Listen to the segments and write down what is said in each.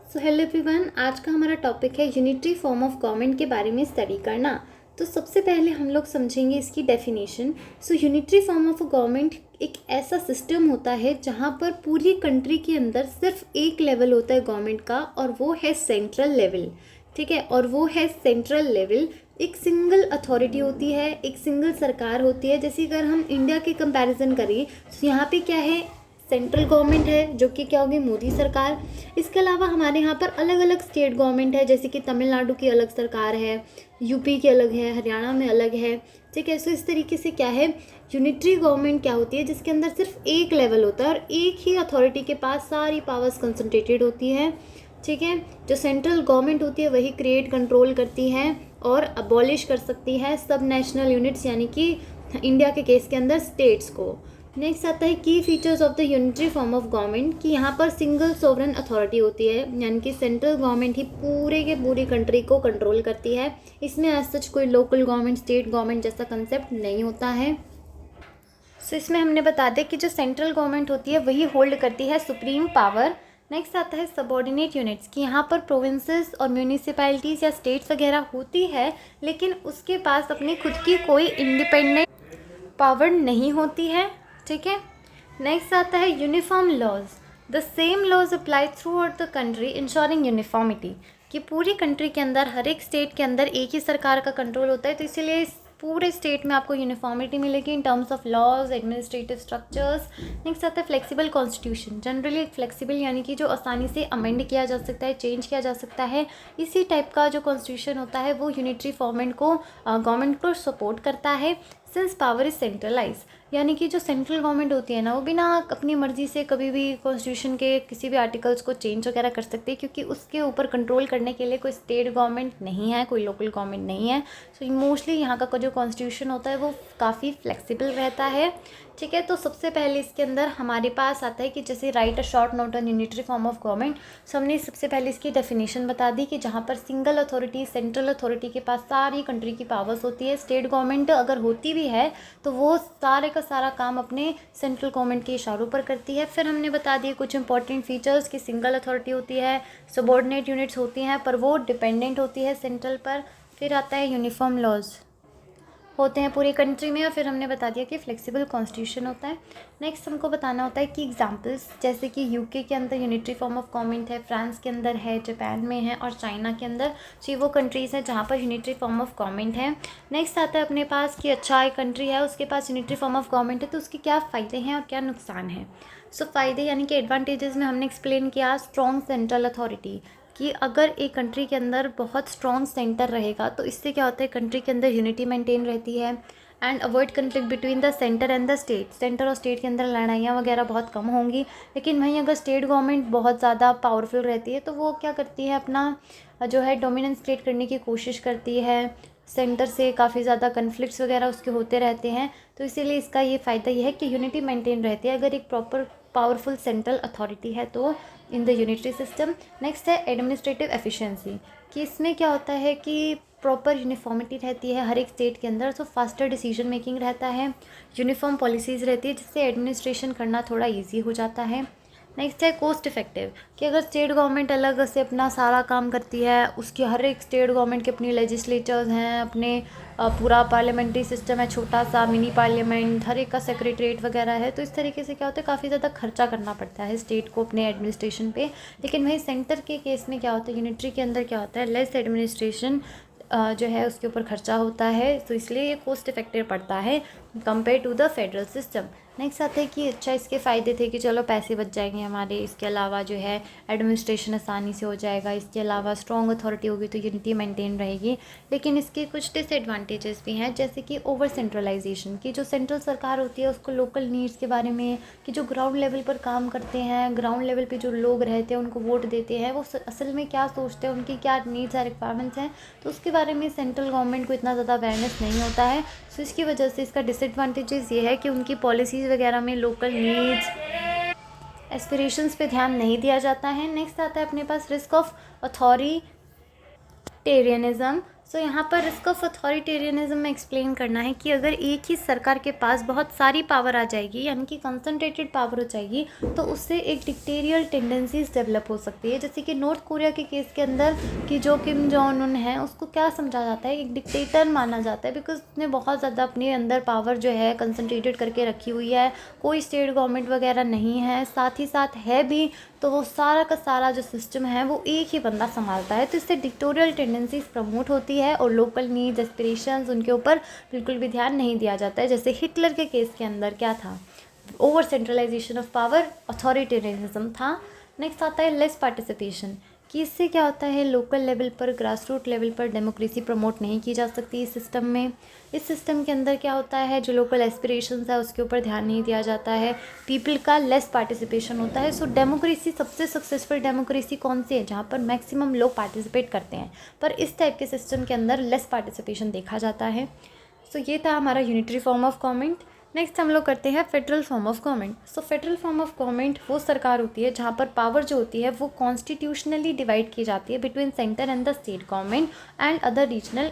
So hello everyone, आज का हमारा टॉपिक है यूनिटरी फॉर्म ऑफ गवर्नमेंट के बारे में स्टडी करना। तो सबसे पहले हम लोग समझेंगे इसकी definition. So unitary form of government एक ऐसा सिस्टम होता है जहाँ पर पूरी कंट्री के अंदर सिर्फ एक लेवल होता है गवर्नमेंट का, और वो है सेंट्रल लेवल। ठीक है, और वो है सेंट्रल लेवल। एक सिंगल अथॉरिटी होती है, एक सिंगल सरकार होती है। जैसे अगर हम इंडिया के कंपैरिजन करें तो यहाँ पे क्या है, सेंट्रल गवर्नमेंट है जो कि क्या होगी, मोदी सरकार। इसके अलावा हमारे यहाँ पर अलग अलग स्टेट गवर्नमेंट है, जैसे कि तमिलनाडु की अलग सरकार है, यूपी की अलग है, हरियाणा में अलग है। ठीक है, सो इस तरीके से क्या है, यूनिटरी गवर्नमेंट क्या होती है, जिसके अंदर सिर्फ एक लेवल होता है और एक ही अथॉरिटी के पास सारी पावर्स कंसंट्रेटेड होती है। ठीक है, जो सेंट्रल गवर्नमेंट होती है वही क्रिएट कंट्रोल करती है और अबॉलिश कर सकती है सब नेशनल यूनिट्स, यानी कि इंडिया के केस के अंदर स्टेट्स को। नेक्स्ट आता है की features of the unitary form of government, कि यहाँ पर सिंगल सोवरेन अथॉरिटी होती है, यानी कि सेंट्रल गवर्नमेंट ही पूरे के पूरी कंट्री को कंट्रोल करती है। इसमें एज सच कोई लोकल गवर्नमेंट, स्टेट गवर्नमेंट जैसा कंसेप्ट नहीं होता है। सो इसमें हमने बता दें कि जो सेंट्रल गवर्नमेंट होती है वही होल्ड करती है सुप्रीम पावर। नेक्स्ट आता है सबऑर्डिनेट यूनिट्स, कि यहाँ पर प्रोविंसेस और म्यूनिसिपैलिटीज़ या स्टेट्स वगैरह होती है, लेकिन उसके पास अपनी खुद की कोई इंडिपेंडेंट पावर नहीं होती है। ठीक है, नेक्स्ट आता है uniform laws. The same laws apply throughout the country ensuring uniformity, कि पूरी कंट्री के अंदर हर एक स्टेट के अंदर एक ही सरकार का कंट्रोल होता है, तो इसीलिए पूरे स्टेट में आपको यूनिफॉर्मिटी मिलेगी in terms of laws, administrative structures. Next आता है फ्लेक्सिबल कॉन्स्टिट्यूशन। जनरली फ्लेक्सिबल यानी कि जो आसानी से अमेंड किया जा सकता है, चेंज किया जा सकता है, इसी टाइप का जो कॉन्स्टिट्यूशन होता है वो यूनिटरी फॉर्मेट को गवर्नमेंट को सपोर्ट करता है। सिंस पावर इज सेंट्रलाइज, यानी कि जो सेंट्रल गवर्नमेंट होती है ना, वो बिना अपनी मर्जी से कभी भी कॉन्स्टिट्यूशन के किसी भी आर्टिकल्स को चेंज वगैरह कर सकती है, क्योंकि उसके ऊपर कंट्रोल करने के लिए कोई स्टेट गवर्नमेंट नहीं है, कोई लोकल गवर्नमेंट नहीं है। सो मोस्टली यहाँ का जो कॉन्स्टिट्यूशन होता है वो काफ़ी फ्लेक्सिबल रहता है। ठीक है, तो सबसे पहले इसके अंदर हमारे पास आता है कि जैसे write a short note on unitary form of government. So हमने सबसे पहले इसकी डेफिनेशन बता दी कि जहाँ पर सिंगल अथॉरिटी, सेंट्रल अथॉरिटी के पास सारी कंट्री की पावर्स होती है। स्टेट गवर्नमेंट अगर होती भी है तो वो सारे का सारा काम अपने सेंट्रल गवर्नमेंट के इशारों पर करती है। फिर हमने बता दिए कुछ इंपॉर्टेंट फीचर्स, कि सिंगल अथॉरिटी होती है, सबऑर्डिनेट यूनिट्स होती हैं पर वो डिपेंडेंट होती है सेंट्रल पर। फिर आता है यूनिफॉर्म लॉज होते हैं पूरी कंट्री में, और फिर हमने बता दिया कि फ्लेक्सिबल कॉन्स्टिट्यूशन होता है। नेक्स्ट हमको बताना होता है कि एग्जांपल्स, जैसे कि यूके के अंदर यूनिटरी फॉर्म ऑफ गवर्नमेंट है, फ्रांस के अंदर है, जापान में है और चाइना के अंदर। तो ये वो कंट्रीज़ हैं जहाँ पर यूनिटरी फॉर्म ऑफ गवर्नमेंट है। नेक्स्ट आता है अपने पास कि अच्छा एक कंट्री है, उसके पास यूनिटरी फॉर्म ऑफ गवर्नमेंट है, तो उसके क्या फ़ायदे हैं और क्या नुकसान है। सो फ़ायदे यानी कि एडवांटेजेस में हमने एक्सप्लेन किया, स्ट्रॉन्ग सेंट्रल अथॉरिटी, कि अगर एक कंट्री के अंदर बहुत स्ट्रॉन्ग सेंटर रहेगा तो इससे क्या होता है, कंट्री के अंदर यूनिटी मेंटेन रहती है। And avoid conflict between the centre and the state, centre और स्टेट के अंदर लड़ाइयाँ वगैरह बहुत कम होंगी। लेकिन वहीं अगर स्टेट गवर्नमेंट बहुत ज़्यादा पावरफुल रहती है तो वो क्या करती है, अपना जो है डोमिनेंस क्रिएट करने की कोशिश करती है, सेंटर से काफ़ी ज़्यादा कन्फ्लिक्ट्स वगैरह उसके होते रहते हैं। तो इसीलिए इसका ये फ़ायदा ये है कि यूनिटी मेंटेन रहती है अगर एक प्रॉपर पावरफुल सेंट्रल अथॉरिटी है तो in the unitary system. Next है एडमिनिस्ट्रेटिव एफिशिएंसी, कि इसमें क्या होता है कि प्रॉपर यूनिफॉर्मिटी रहती है हर एक स्टेट के अंदर, तो फास्टर डिसीजन मेकिंग रहता है, यूनिफॉर्म पॉलिसीज़ रहती है, जिससे एडमिनिस्ट्रेशन करना थोड़ा ईजी हो जाता है। नेक्स्ट है कॉस्ट इफेक्टिव, कि अगर स्टेट गवर्नमेंट अलग से अपना सारा काम करती है, उसकी हर एक स्टेट गवर्नमेंट के अपनी लेजिस्लेचर्स हैं, अपने पूरा पार्लियामेंट्री सिस्टम है, छोटा सा मिनी पार्लियामेंट, हर एक का सेक्रेटरीट वगैरह है, तो इस तरीके से क्या होता है, काफ़ी ज़्यादा खर्चा करना पड़ता है स्टेट को अपने एडमिनिस्ट्रेशन पे। लेकिन वही सेंटर के केस में क्या होता है, यूनिटरी के अंदर क्या होता है, लेस एडमिनिस्ट्रेशन जो है उसके ऊपर खर्चा होता है, तो इसलिए ये कॉस्ट इफेक्टिव पड़ता है compare to the federal system. Next आते हैं कि अच्छा इसके फ़ायदे थे कि चलो पैसे बच जाएंगे हमारे, इसके अलावा जो है एडमिनिस्ट्रेशन आसानी से हो जाएगा, इसके अलावा स्ट्रॉन्ग अथॉरिटी होगी तो यूनिटी मेंटेन रहेगी। लेकिन इसके कुछ डिसएडवांटेजेस भी हैं, जैसे कि ओवर सेंट्रलाइजेशन, की जो सेंट्रल सरकार होती है उसको लोकल नीड्स के बारे में, कि जो ग्राउंड लेवल पर काम करते हैं, ग्राउंड लेवल पे जो लोग रहते हैं उनको वोट देते हैं, वो असल में क्या सोचते हैं, उनकी क्या नीड्स और रिक्वायरमेंट्स हैं, तो उसके बारे में सेंट्रल गवर्नमेंट को इतना ज़्यादा अवेयरनेस नहीं होता है। सो इसकी वजह से इसका डिसएडवांटेजेस ये है कि उनकी पॉलिसीज़ वगैरह में लोकल नीड्स, एस्पिरेशंस पे ध्यान नहीं दिया जाता है। नेक्स्ट आता है अपने पास रिस्क ऑफ अथॉरिटेरियनिज्म। सो यहाँ पर रिस्क ऑफ अथॉरिटेरियनिज्म में एक्सप्लेन करना है कि अगर एक ही सरकार के पास बहुत सारी पावर आ जाएगी, यानी कि कंसंट्रेटेड पावर हो जाएगी, तो उससे एक डिक्टेरियल टेंडेंसीज डेवलप हो सकती है। जैसे कि नॉर्थ कोरिया के केस के अंदर कि जो किम जोंग उन है, उसको क्या समझा जाता है, एक डिक्टेटर माना जाता है, बिकॉज उसने बहुत ज़्यादा अपने अंदर पावर जो है कंसंट्रेटेड करके रखी हुई है। कोई स्टेट गवर्नमेंट वगैरह नहीं है, साथ ही साथ है भी तो वो सारा का सारा जो सिस्टम है वो एक ही बंदा संभालता है। तो इससे डिक्टेरियल टेंडेंसीज प्रमोट होती है और लोकल नीड्स, एस्पिरेशंस, उनके ऊपर बिल्कुल भी ध्यान नहीं दिया जाता है। जैसे हिटलर के केस के अंदर क्या था, over centralisation of power, authoritarianism था। नेक्स्ट आता है लेस पार्टिसिपेशन, कि इससे क्या होता है, लोकल लेवल पर, ग्रास रूट लेवल पर डेमोक्रेसी प्रमोट नहीं की जा सकती इस सिस्टम में। इस सिस्टम के अंदर क्या होता है, जो लोकल एस्पिरेशंस है उसके ऊपर ध्यान नहीं दिया जाता है, पीपल का लेस पार्टिसिपेशन होता है। सो डेमोक्रेसी, सबसे सक्सेसफुल डेमोक्रेसी कौन सी है, जहाँ पर मैक्सिमम लोग पार्टिसिपेट करते हैं, पर इस टाइप के सिस्टम के अंदर लेस पार्टिसिपेशन देखा जाता है। सो ये था हमारा unitary form of government. Next हम लोग करते हैं federal form of government. So federal form of government वो सरकार होती है जहाँ पर पावर जो होती है वो कॉन्स्टिट्यूशनली डिवाइड की जाती है between centre and the state government and other regional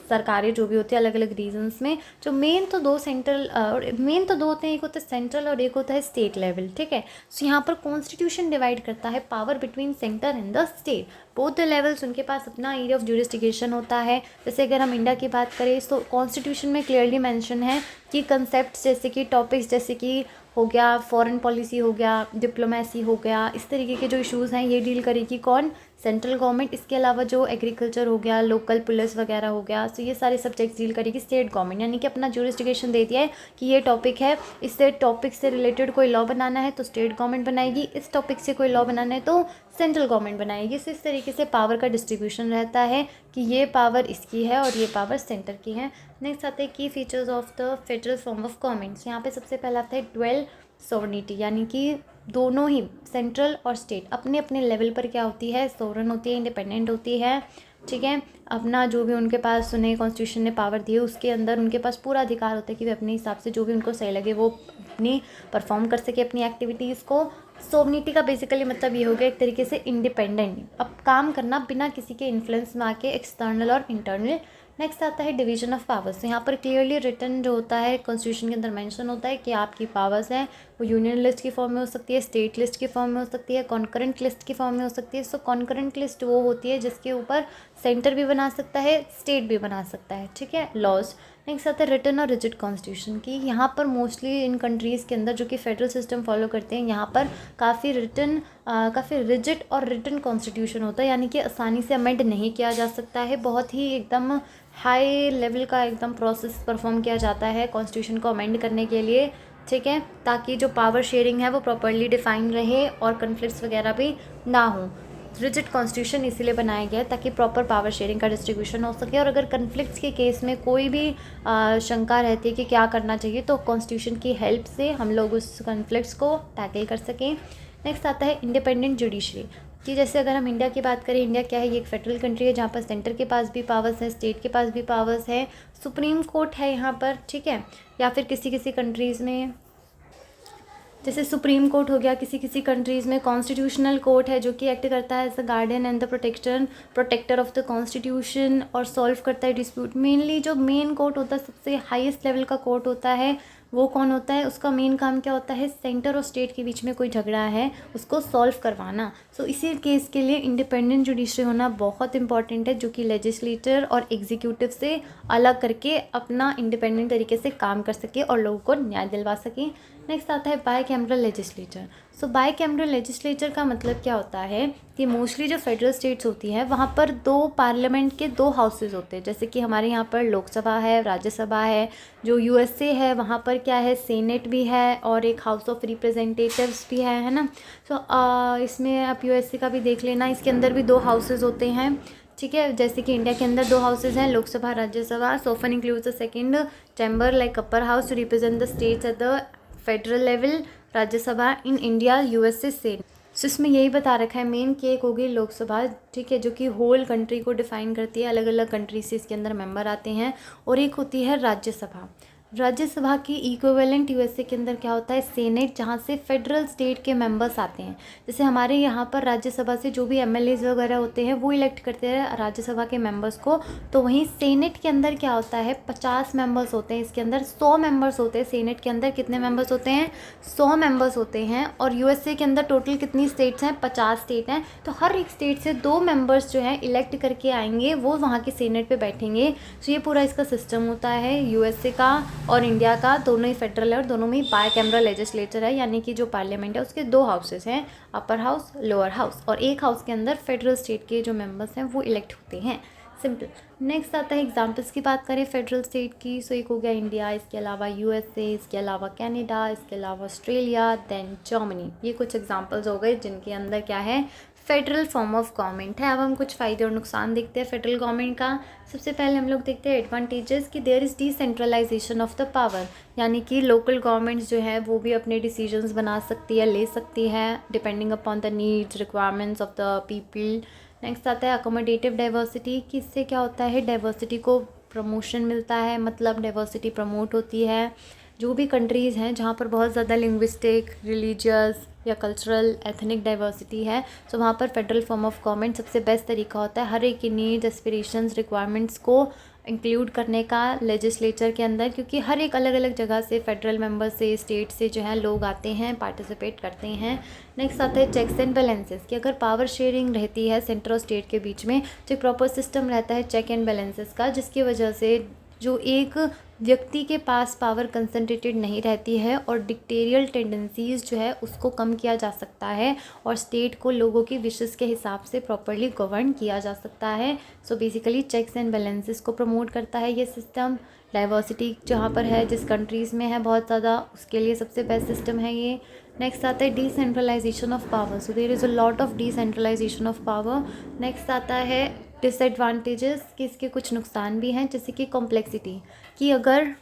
सरकारें जो भी होती है अलग अलग रीजन्स में। जो मेन तो दो होते हैं, एक होता है सेंट्रल और एक होता है स्टेट लेवल, ठीक है। सो यहाँ पर कॉन्स्टिट्यूशन डिवाइड करता है power between centre and the state, both the levels, उनके पास अपना एरिया ऑफ ज्यूरिसडिक्शन होता है। जैसे अगर हम इंडिया की बात करें तो कॉन्स्टिट्यूशन में क्लियरली मेंशन है कि कंसेप्ट जैसे कि टॉपिक्स जैसे कि हो गया फॉरेन पॉलिसी, हो गया डिप्लोमेसी, हो गया इस तरीके के जो इश्यूज़ हैं ये डील करेगी कौन, सेंट्रल गवर्नमेंट। इसके अलावा जो एग्रीकल्चर हो गया, लोकल पुलिस वगैरह हो गया, तो ये सारे सब्जेक्ट्स डील करेगी स्टेट गवर्नमेंट। यानी कि अपना ज्यूरिसडिक्शन दे दिया है कि ये टॉपिक है, इससे टॉपिक से रिलेटेड कोई लॉ बनाना है तो स्टेट गवर्नमेंट बनाएगी, इस टॉपिक से कोई लॉ बनाना है तो सेंट्रल गवर्नमेंट बनाएगी। सो इस तरीके से पावर का डिस्ट्रीब्यूशन रहता है कि ये पावर इसकी है और ये पावर सेंटर की है। नेक्स्ट आते हैं की features of the federal form of government. यहाँ पे सबसे पहला आता है ड्वेल सोवरेनिटी, यानी कि दोनों ही सेंट्रल और स्टेट अपने अपने लेवल पर क्या होती है, सोवरेन होती है, इंडिपेंडेंट होती है, ठीक है। अपना जो भी उनके पास उन्हें कॉन्स्टिट्यूशन ने पावर दी है उसके अंदर उनके पास पूरा अधिकार होता है कि वे अपने हिसाब से जो भी उनको सही लगे वो अपनी परफॉर्म कर सके अपनी एक्टिविटीज़ को। सोवरेनिटी का बेसिकली मतलब ये हो गया एक तरीके से इंडिपेंडेंट, अब काम करना बिना किसी के इन्फ्लुएंस में आके, एक्सटर्नल और इंटरनल। नेक्स्ट आता है डिवीजन ऑफ पावर्स। यहाँ पर क्लियरली रिटन जो होता है कॉन्स्टिट्यूशन के अंदर मेंशन होता है कि आपकी पावर्स हैं वो यूनियन लिस्ट की फॉर्म में हो सकती है, स्टेट लिस्ट की फॉर्म में हो सकती है, कॉन्करेंट लिस्ट की फॉर्म में हो सकती है। सो कॉन्करेंट लिस्ट वो होती है जिसके ऊपर सेंटर भी बना सकता है, स्टेट भी बना सकता है, ठीक है, लॉज। नेक्स्ट आता है रिटन और रिजिड कॉन्स्टिट्यूशन की। यहाँ पर मोस्टली इन कंट्रीज़ के अंदर जो कि फेडरल सिस्टम फॉलो करते हैं यहाँ पर काफ़ी रिजिड और रिटन कॉन्स्टिट्यूशन होता है, यानी कि आसानी से अमेंड नहीं किया जा सकता है। बहुत ही एकदम हाई लेवल का एकदम प्रोसेस परफॉर्म किया जाता है कॉन्स्टिट्यूशन को अमेंड करने के लिए, ठीक है, ताकि जो पावर शेयरिंग है वो प्रॉपर्ली डिफाइन रहे और कन्फ्लिक्ट्स वगैरह भी ना हो। रिजिड कॉन्स्टिट्यूशन इसीलिए बनाया गया है ताकि प्रॉपर पावर शेयरिंग का डिस्ट्रीब्यूशन हो सके, और अगर कन्फ्लिक्ट्स के केस में कोई भी शंका रहती है कि क्या करना चाहिए तो कॉन्स्टिट्यूशन की हेल्प से हम लोग उस कन्फ्लिक्ट्स को टैकल कर सकें। नेक्स्ट आता है इंडिपेंडेंट जुडिशरी, कि जैसे अगर हम इंडिया की बात करें, इंडिया क्या है, ये एक फेडरल कंट्री है जहाँ पर सेंटर के पास भी पावर्स है, स्टेट के पास भी पावर्स है, सुप्रीम कोर्ट है यहाँ पर, ठीक है। या फिर किसी किसी कंट्रीज़ में जैसे सुप्रीम कोर्ट हो गया, किसी किसी कंट्रीज़ में कॉन्स्टिट्यूशनल कोर्ट है जो कि एक्ट करता है as the guardian and the protector of the constitution और सॉल्व करता है डिस्प्यूट। मेनली जो मेन कोर्ट होता है, सबसे हाईएस्ट लेवल का कोर्ट होता है, वो कौन होता है, उसका मेन काम क्या होता है, सेंटर और स्टेट के बीच में कोई झगड़ा है उसको सॉल्व करवाना। सो इसी केस के लिए इंडिपेंडेंट जुडिशरी होना बहुत इंपॉर्टेंट है, जो कि लेजिस्लेटर और एग्जीक्यूटिव से अलग करके अपना इंडिपेंडेंट तरीके से काम कर सके और लोगों को न्याय दिलवा सके। नेक्स्ट आता है by cameral legislature. So by cameral legislature का मतलब क्या होता है कि मोस्टली जो फेडरल स्टेट्स होती हैं वहाँ पर दो पार्लियामेंट के दो हाउसेज होते हैं। जैसे कि हमारे यहाँ पर लोकसभा है, राज्यसभा है। जो यूएसए है वहाँ पर क्या है, सेनेट भी है और एक हाउस ऑफ रिप्रेजेंटेटिव्स भी है ना। सो इसमें आप यूएसए का भी देख लेना, इसके अंदर भी दो हाउसेज होते हैं, ठीक है। जैसे कि इंडिया के अंदर दो हाउसेज हैं, Lok Sabha, Rajya Sabha. So often includes the second chamber like upper house to represent the states at the federal level, Rajya Sabha in India, USA से। सो इसमें यही बता रखा है मेन कि एक होगी लोकसभा, ठीक है, जो कि होल कंट्री को डिफाइन करती है, अलग अलग कंट्री से इसके अंदर मेंबर आते हैं, और एक होती है राज्यसभा। राज्यसभा की इक्विवेलेंट यूएसए के अंदर क्या होता है, सेनेट, जहाँ से फेडरल स्टेट के मेंबर्स आते हैं। जैसे हमारे यहाँ पर राज्यसभा से जो भी एमएलएज वगैरह होते हैं वो इलेक्ट करते हैं राज्यसभा के मेंबर्स को, तो वहीं सेनेट के अंदर क्या होता है, 50 मेंबर्स होते हैं, इसके अंदर 100 मेंबर्स होते हैं। सेनेट के अंदर कितने मेंबर्स होते हैं, 100 मेंबर्स होते हैं। और यूएसए के अंदर टोटल कितनी स्टेट्स हैं, 50 स्टेट हैं। तो हर एक स्टेट से 2 मेंबर्स जो हैं इलेक्ट करके आएंगे, वो वहाँ के सेनेट पे बैठेंगे। तो ये पूरा इसका सिस्टम होता है। यूएसए का और इंडिया का दोनों ही फेडरल है और दोनों में ही बायकैमरल लेजिस्लेचर है, यानी कि जो पार्लियामेंट है उसके 2 हाउसेस हैं, अपर हाउस, लोअर हाउस, और एक हाउस के अंदर फेडरल स्टेट के जो मेंबर्स हैं वो इलेक्ट होते हैं। सिंपल। नेक्स्ट आता है एग्जाम्पल्स की बात करें फेडरल स्टेट की। सो एक हो गया इंडिया, इसके अलावा यूएसए, इसके अलावा कनाडा, इसके अलावा ऑस्ट्रेलिया, देन जर्मनी। ये कुछ एग्जाम्पल्स हो गए जिनके अंदर क्या है, फेडरल फॉर्म ऑफ गवर्नमेंट है। अब हम कुछ फ़ायदे और नुकसान देखते हैं फेडरल गवर्नमेंट का। सबसे पहले हम लोग देखते हैं एडवांटेजेस कि there is decentralisation of the power, यानी कि लोकल गवर्नमेंट्स जो है वो भी अपने डिसीजंस बना सकती है, ले सकती है, depending upon the needs requirements of the people. Next आता है अकोमोडेटिव डाइवर्सिटी, कि इससे क्या होता है, डाइवर्सिटी को प्रमोशन मिलता है, मतलब डाइवर्सिटी प्रमोट होती है। जो भी कंट्रीज़ हैं जहाँ पर बहुत ज़्यादा लिंग्विस्टिक, रिलीजियस या कल्चरल एथनिक डाइवर्सिटी है, तो वहाँ पर फेडरल फॉर्म ऑफ गवर्नमेंट सबसे बेस्ट तरीका होता है हर एक की नीड्स, एस्पिरेशंस, रिक्वायरमेंट्स को इंक्लूड करने का लेजिस्लेचर के अंदर, क्योंकि हर एक अलग अलग जगह से फेडरल मेंबर से, स्टेट से जो है लोग आते हैं, पार्टिसिपेट करते हैं। नेक्स्ट आता है चेक्स एंड बैलेंसेस, कि अगर पावर शेयरिंग रहती है सेंटर और स्टेट के बीच में, तो एक प्रॉपर सिस्टम रहता है चेक एंड बैलेंसेस का, जिसकी वजह से जो एक व्यक्ति के पास पावर कंसंट्रेटेड नहीं रहती है और डिक्टेरियल टेंडेंसीज़ जो है उसको कम किया जा सकता है और स्टेट को लोगों की विशेस के हिसाब से प्रॉपरली गवर्न किया जा सकता है। So basically checks and balances को प्रमोट करता है ये सिस्टम। डाइवर्सिटी जहाँ पर है, जिस कंट्रीज़ में है बहुत ज़्यादा, उसके लिए सबसे बेस्ट सिस्टम है ये। नेक्स्ट आता है decentralisation of power, so there is a lot of decentralisation of power. Next आता है डिसएडवांटेजेस, कि इसके कुछ नुकसान भी हैं, जैसे कि कॉम्प्लेक्सिटी, कि अगर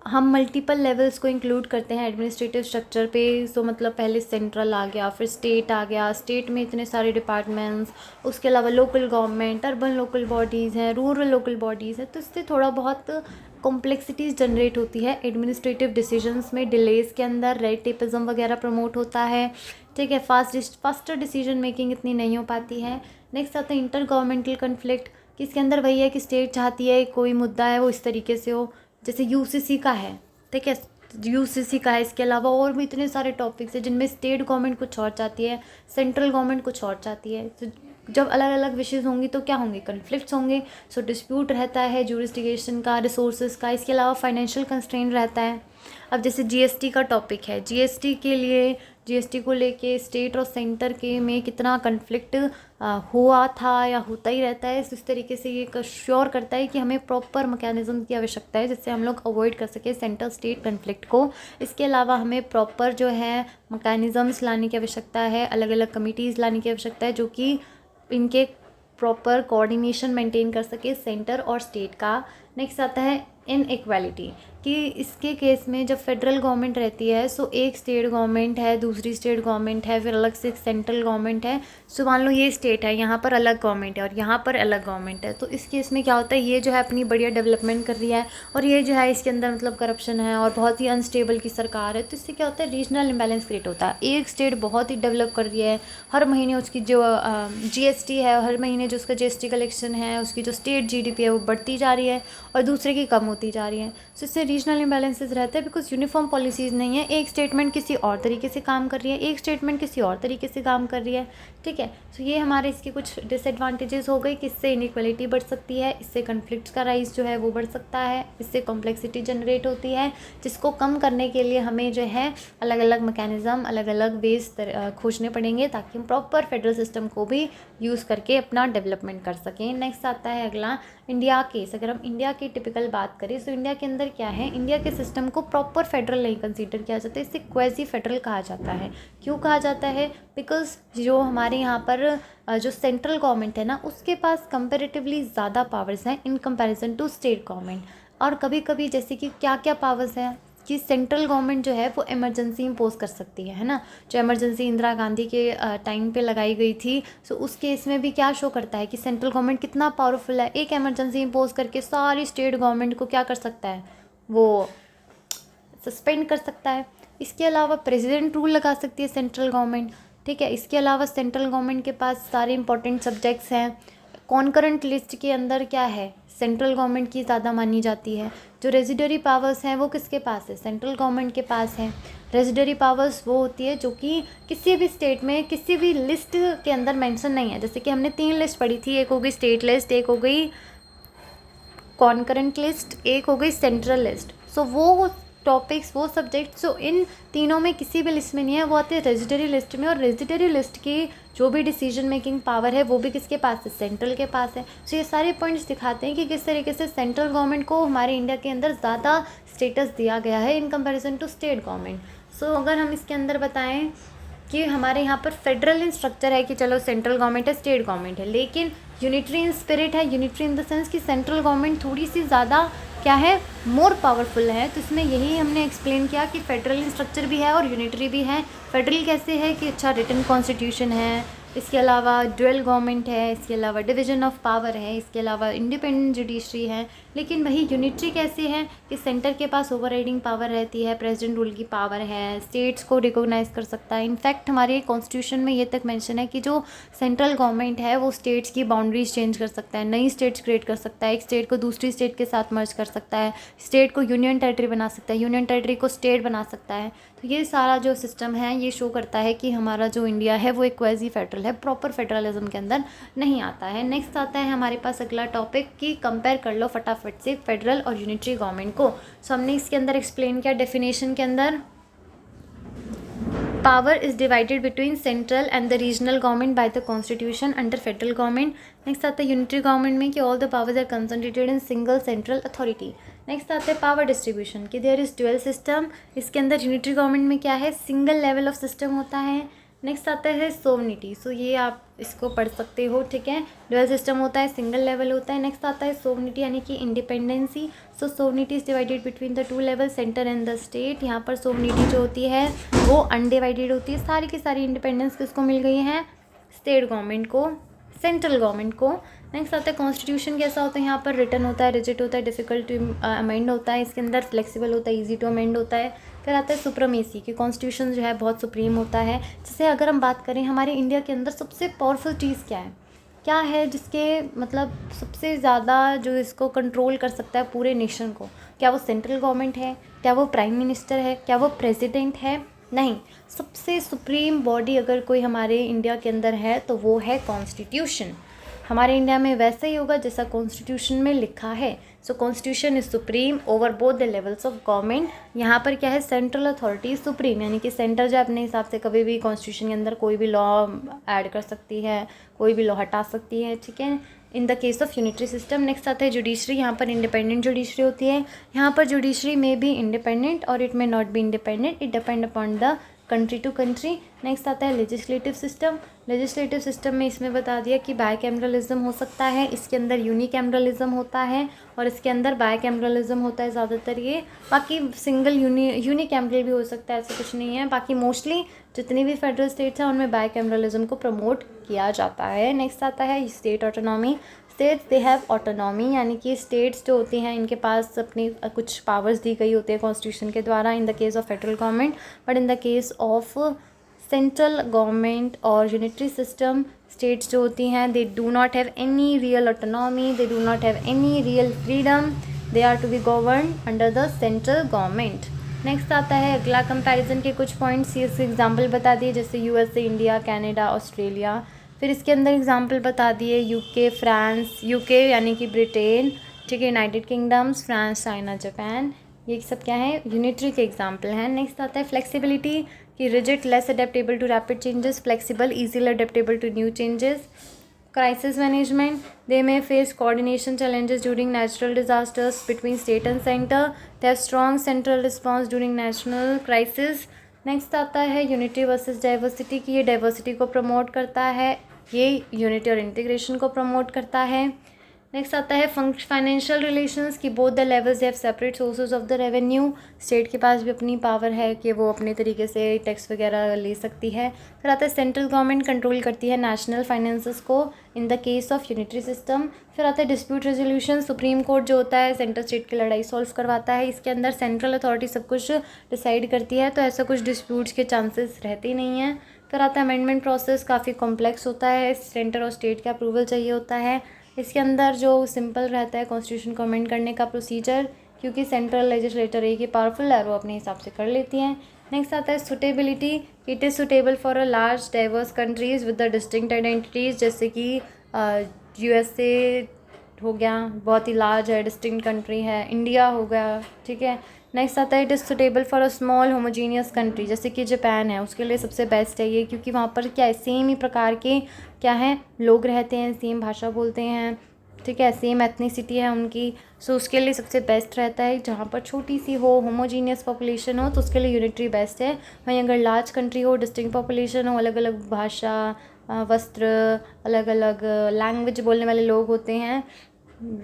हम मल्टीपल लेवल्स को इंक्लूड करते हैं एडमिनिस्ट्रेटिव स्ट्रक्चर पे, सो मतलब पहले सेंट्रल आ गया, फिर स्टेट आ गया, स्टेट में इतने सारे डिपार्टमेंट्स, उसके अलावा local government, urban local bodies हैं, रूरल लोकल बॉडीज़ हैं, तो इससे थोड़ा बहुत कॉम्प्लेक्सिटीज़ जनरेट होती है एडमिनिस्ट्रेटिव डिसीजंस में, डिलेज़ के अंदर रेड टेपिज्म वगैरह प्रमोट होता है। ठीक है, फास्टर डिसीजन मेकिंग इतनी नहीं हो पाती है। नेक्स्ट आता है इंटर गवर्नमेंटल कन्फ्लिक्ट, कि इसके अंदर वही है कि स्टेट चाहती है कोई मुद्दा है वो इस तरीके से हो, जैसे यूसीसी का है, ठीक है, यूसीसी का है, इसके अलावा और भी इतने सारे टॉपिक्स हैं जिनमें स्टेट गवर्नमेंट कुछ और चाहती है, सेंट्रल गवर्नमेंट कुछ और चाहती है। तो जब अलग अलग विशेज़ होंगी तो क्या होंगे, कन्फ्लिक्ट्स होंगे। सो डिस्प्यूट रहता है जुरिस्डिक्शन का, रिसोर्सेज का, इसके अलावा फाइनेंशियल कंस्ट्रेंट रहता है। अब जैसे जीएसटी का टॉपिक है, जीएसटी के लिए, जीएसटी को लेके स्टेट और सेंटर के में कितना कन्फ्लिक्ट हुआ था या होता ही रहता है। इस तरीके से ये श्योर करता है कि हमें प्रॉपर मैकेनिज्म की आवश्यकता है जिससे हम लोग अवॉइड कर सकें सेंटर स्टेट कन्फ्लिक्ट को। इसके अलावा हमें प्रॉपर जो है मैकेनिज़म्स लाने की आवश्यकता है, अलग अलग कमिटीज़ लाने की आवश्यकता है जो कि इनके प्रॉपर कोऑर्डिनेशन मेंटेन कर सके सेंटर और स्टेट का। नेक्स्ट आता है इनइक्वालिटी, कि इसके केस में जब फेडरल गवर्नमेंट रहती है, सो एक स्टेट गवर्नमेंट है, दूसरी स्टेट गवर्नमेंट है, फिर अलग से सेंट्रल गवर्नमेंट है। सो मान लो ये स्टेट है, यहाँ पर अलग गवर्नमेंट है और यहाँ पर अलग गवर्नमेंट है, तो इस केस में क्या होता है, ये जो है अपनी बढ़िया डेवलपमेंट कर रही है और ये जो है इसके अंदर मतलब करप्शन है और बहुत ही अनस्टेबल की सरकार है। तो इससे क्या होता है, रीजनल इम्बैलेंस क्रिएट होता है। एक स्टेट बहुत ही डेवलप कर रही है, हर महीने उसकी जो जीएसटी है, हर महीने जो उसका जीएसटी कलेक्शन है, उसकी जो स्टेट जीडीपी है वो बढ़ती जा रही है और दूसरे की कम होती जा रही है। सो इससे रीजनल इम्बैलेंसेस रहते हैं बिकॉज यूनिफॉर्म पॉलिसीज़ नहीं है। एक स्टेटमेंट किसी और तरीके से काम कर रही है, एक स्टेटमेंट किसी और तरीके से काम कर रही है। ठीक है, सो ये हमारे इसके कुछ डिसएडवांटेजेस हो गए कि इससे इनइक्वालिटी बढ़ सकती है, इससे कन्फ्लिक्ट्स का राइज जो है वो बढ़ सकता है, इससे कॉम्प्लेक्सिटी जनरेट होती है, जिसको कम करने के लिए हमें जो है अलग अलग मैकेनिज़्म, अलग अलग वेज खोजने पड़ेंगे ताकि हम प्रॉपर फेडरल सिस्टम को भी यूज़ करके अपना डेवलपमेंट कर सकें। नेक्स्ट आता है अगला इंडिया केस। अगर हम इंडिया की टिपिकल बात करें तो इंडिया के अंदर क्या है, इंडिया के सिस्टम को प्रॉपर फेडरल नहीं कंसीडर किया जाता है, इसे क्वेजी फेडरल कहा जाता है। क्यों कहा जाता है, बिकॉज जो हमारे यहाँ पर जो सेंट्रल गवर्नमेंट है ना, उसके पास कंपेरेटिवली ज़्यादा पावर्स हैं in comparison to state government. और कभी कभी जैसे कि क्या क्या पावर्स हैं कि सेंट्रल गवर्नमेंट जो है वो इमरजेंसी इम्पोज कर सकती है ना, जो इमरजेंसी इंदिरा गांधी के टाइम पे लगाई गई थी। सो उस केस में भी क्या शो करता है कि सेंट्रल गवर्नमेंट कितना पावरफुल है, एक इमरजेंसी इम्पोज करके सारी स्टेट गवर्नमेंट को क्या कर सकता है, वो सस्पेंड कर सकता है। इसके अलावा प्रेसिडेंट रूल लगा सकती है सेंट्रल गवर्नमेंट, ठीक है। इसके अलावा सेंट्रल गवर्नमेंट के पास सारे इंपॉर्टेंट सब्जेक्ट्स हैं। कॉन्करेंट लिस्ट के अंदर क्या है, सेंट्रल गवर्नमेंट की ज़्यादा मानी जाती है। जो रेजिडरी पावर्स हैं वो किसके पास है, सेंट्रल गवर्नमेंट के पास है। रेजिडरी पावर्स वो होती है जो कि किसी भी स्टेट में किसी भी लिस्ट के अंदर मेंशन नहीं है। जैसे कि हमने 3 लिस्ट पढ़ी थी, एक हो गई स्टेट लिस्ट, एक हो गई कॉन्करेंट लिस्ट, एक हो गई सेंट्रल लिस्ट। सो वो टॉपिक्स, वो सब्जेक्ट्स जो इन तीनों में किसी भी लिस्ट में नहीं है वो आते हैं रेजिडरी लिस्ट में। और रेजिडरी लिस्ट की जो भी डिसीजन मेकिंग पावर है वो भी किसके पास है, सेंट्रल के पास है। सो ये सारे पॉइंट्स दिखाते हैं कि किस तरीके से सेंट्रल गवर्नमेंट को हमारे इंडिया के अंदर ज़्यादा स्टेटस दिया गया है in comparison to state government. So अगर हम इसके अंदर बताएं कि हमारे यहाँ पर फेडरल इन स्ट्रक्चर है कि चलो सेंट्रल गवर्नमेंट है, स्टेट गवर्नमेंट है, लेकिन यूनिटरी इन स्पिरिट है। यूनिटरी इन द सेंस कि सेंट्रल गवर्नमेंट थोड़ी सी ज़्यादा क्या है, मोर पावरफुल है। तो इसमें यही हमने एक्सप्लेन किया कि फेडरल इन स्ट्रक्चर भी है और यूनिटरी भी है। फेडरल कैसे है कि अच्छा रिटन कॉन्स्टिट्यूशन है, इसके अलावा ड्यूअल गवर्नमेंट है, इसके अलावा डिवीजन ऑफ पावर है, इसके अलावा इंडिपेंडेंट जुडिशरी है। लेकिन वही यूनिटरी कैसे है कि सेंटर के पास ओवरराइडिंग पावर रहती है, प्रेसिडेंट रूल की पावर है, स्टेट्स को रिकॉग्नाइज कर सकता है। इनफैक्ट हमारे कॉन्स्टिट्यूशन में ये तक मेंशन है कि जो सेंट्रल गवर्नमेंट है वो स्टेट्स की बाउंड्रीज चेंज कर सकता है, नई स्टेट्स क्रिएट कर सकता है, एक स्टेट को दूसरी स्टेट के साथ मर्ज कर सकता है, स्टेट को यूनियन टेरिटरी बना सकता है, यूनियन टेरिटरी को स्टेट बना सकता है। तो ये सारा जो सिस्टम है ये शो करता है कि हमारा जो इंडिया है वो एक क्वाजी फेडरल है, प्रॉपर फेडरलिज्म के अंदर नहीं आता है। नेक्स्ट आता है हमारे पास अगला टॉपिक कि कंपेयर कर लो फटाफट से फेडरल और यूनिटरी गवर्नमेंट को। सो हमने इसके अंदर एक्सप्लेन किया डेफिनेशन के अंदर, power is divided between central and the regional government by the constitution under federal government. Next आता है यूनिटरी गवर्नमेंट में कि all the powers are concentrated in single central authority. Next आता है पावर डिस्ट्रीब्यूशन कि there is dual system. इसके अंदर unitary government में क्या है, सिंगल लेवल ऑफ सिस्टम होता है। नेक्स्ट आता है सोवनिटी, सो ये आप इसको पढ़ सकते हो, ठीक है। ड्यूअल सिस्टम होता है, सिंगल लेवल होता है। नेक्स्ट आता है सोवनिटी यानी कि independency. So sovereignty is divided between the 2 level, centre and the state. यहाँ पर सोवनिटी जो होती है वो अनडिवाइडेड होती है। सारी की सारी इंडिपेंडेंस किसको मिल गई है, स्टेट गवर्नमेंट को, सेंट्रल गवर्नमेंट को। नेक्स्ट आता है कॉन्स्टिट्यूशन कैसा होता है, यहाँ पर रिटन होता है, रिजिड होता है, डिफिकल्ट टू अमेंड होता है, इसके अंदर फ्लेक्सिबल होता है, ईजी टू अमेंड होता है। फिर आता है सुप्रीमेसी कि कॉन्स्टिट्यूशन जो है बहुत सुप्रीम होता है। जैसे अगर हम बात करें हमारे इंडिया के अंदर सबसे पावरफुल चीज़ क्या है जिसके मतलब सबसे ज़्यादा जो इसको कंट्रोल कर सकता है पूरे नेशन को, क्या वो सेंट्रल गवर्नमेंट है, क्या वो प्राइम मिनिस्टर है, क्या वो प्रेसिडेंट है? नहीं, सबसे सुप्रीम बॉडी अगर कोई हमारे इंडिया के अंदर है तो वो है कॉन्स्टिट्यूशन। हमारे इंडिया में वैसे ही होगा जैसा कॉन्स्टिट्यूशन में लिखा है। So constitution is supreme over both the levels of government. यहाँ पर क्या है, सेंट्रल अथॉरिटी सुप्रीम, यानी कि सेंटर जो अपने हिसाब से कभी भी कॉन्स्टिट्यूशन के अंदर कोई भी लॉ ऐड कर सकती है, कोई भी लॉ हटा सकती है, ठीक है, इन the case of unitary system. Next आता है जुडिशरी, यहाँ पर इंडिपेंडेंट जुडिशरी होती है। यहाँ पर जुडिशरी में भी इंडिपेंडेंट और it may not be independent, it depend upon the country to country. Next आता है लेजिस्लेटिव सिस्टम। लेजिस्लेटिव सिस्टम में इसमें बता दिया कि बायकैमरलिज्म हो सकता है, इसके अंदर यूनिकैमरलिज्म होता है और इसके अंदर बायकैमरलिज्म होता है ज़्यादातर ये। बाकी सिंगल यूनिकैमरल भी हो सकता है, ऐसा कुछ नहीं है। बाकी मोस्टली जितनी भी फेडरल स्टेट्स हैं उनमें बायकैमरलिज्म को प्रमोट किया जाता है। नेक्स्ट आता है state autonomy. States they have autonomy, यानी कि स्टेट्स जो होती हैं इनके पास अपनी कुछ पावर्स दी गई होती है कॉन्स्टिट्यूशन के द्वारा in the case of federal government. But in the case of central government और यूनिटरी सिस्टम, स्टेट्स जो होती हैं they do not have any real autonomy, they do not have any real freedom, they are to be govern under the central government. Next आता है अगला comparison के कुछ points, ये एग्जाम्पल बता दिए जैसे यूएसए, इंडिया, कनाडा, ऑस्ट्रेलिया। फिर इसके अंदर एग्जाम्पल बता दिए यूके, फ्रांस, यूके यानी कि ब्रिटेन, ठीक है, United kingdoms, France, China, Japan, ये सब क्या है, यूनिटरी के एग्जाम्पल हैं। नेक्स्ट आता है फ्लेक्सिबिलिटी कि rigid, less adaptable to rapid changes, flexible, easily adaptable to new changes. Crisis management, they may face coordination challenges during natural disasters between state and centre, they have strong central response during national crisis. Next आता है unity versus diversity की, ये diversity को promote करता है, ये unity और integration को प्रमोट करता है। नेक्स्ट आता है फाइनेंशियल रिलेशंस कि both the levels have separate sources of the revenue. State के पास भी अपनी पावर है कि वो अपने तरीके से टैक्स वगैरह ले सकती है। फिर आता है सेंट्रल गवर्नमेंट कंट्रोल करती है नेशनल फाइनेंसेस को इन the case of unitary system. फिर आता है डिस्प्यूट रेजोल्यूशन, सुप्रीम कोर्ट जो होता है सेंटर स्टेट की लड़ाई सॉल्व करवाता है। इसके अंदर सेंट्रल अथॉरिटी सब कुछ डिसाइड करती है, तो ऐसा कुछ डिस्प्यूट्स के चांसेस रहते ही नहीं हैं। फिर आता है अमेंडमेंट प्रोसेस, काफ़ी कॉम्प्लेक्स होता है, सेंटर और स्टेट का अप्रूवल चाहिए होता है। इसके अंदर जो सिंपल रहता है कॉन्स्टिट्यूशन को अमेंड करने का प्रोसीजर, क्योंकि सेंट्रल लेजिस्लेटर एक ही पावरफुल है, वो अपने हिसाब से कर लेती हैं। नेक्स्ट आता है suitability, it is suitable for a large diverse countries with the distinct identities, जैसे कि USA हो गया, बहुत ही लार्ज है, डिस्टिंक्ट कंट्री है, इंडिया हो गया, ठीक है। नेक्स्ट आता है it is suitable for a small homogeneous country, जैसे कि जापान है, उसके लिए सबसे बेस्ट है ये, क्योंकि वहाँ पर क्या है, सेम ही प्रकार के क्या हैं लोग रहते हैं, सेम भाषा बोलते हैं, ठीक है, सेम एथनिसिटी है उनकी, सो उसके लिए सबसे बेस्ट रहता है। जहाँ पर छोटी सी हो, होमोजीनियस पॉपुलेशन हो, तो उसके लिए यूनिटरी बेस्ट है। वहीं अगर लार्ज कंट्री हो, डिस्टिंक्ट पॉपुलेशन हो, अलग अलग भाषा, वस्त्र, अलग अलग लैंग्वेज बोलने वाले लोग होते हैं,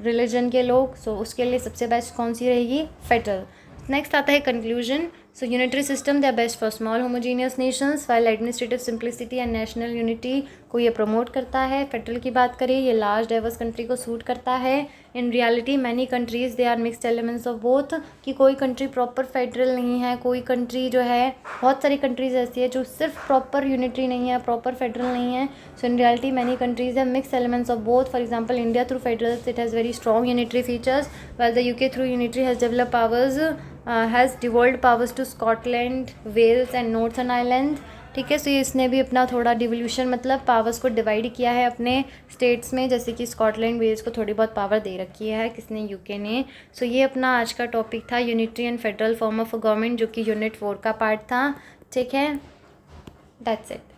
रिलीजन के लोग, सो उसके लिए सबसे बेस्ट कौन सी रहेगी, फेडरल। नेक्स्ट आता है conclusion, so unitary system they are best for small homogeneous nations, while administrative simplicity and national unity को ये प्रमोट करता है। फेडरल की बात करें, ये लार्ज डाइवर्स कंट्री को सूट करता है। In reality many countries they are mixed elements of both, कि कोई कंट्री प्रॉपर फेडरल नहीं है, कोई कंट्री जो है, बहुत सारी कंट्रीज़ ऐसी है जो सिर्फ प्रॉपर यूनिटरी नहीं है, प्रॉपर फेडरल नहीं है। So in reality many countries have mixed elements of both. For example India though federal it has very strong unitary features, while the UK through unitary has developed powers, has devolved powers to Scotland, Wales and Northern Ireland, ठीक है। सो इसने भी अपना थोड़ा devolution, मतलब powers को divide किया है अपने स्टेट्स में, जैसे कि स्कॉटलैंड, वेल्स को थोड़ी बहुत पावर दे रखी है, किसने, UK ने। सो ये अपना आज का टॉपिक था, unitary and federal form of government, जो कि यूनिट 4 का पार्ट था, ठीक है। That's it.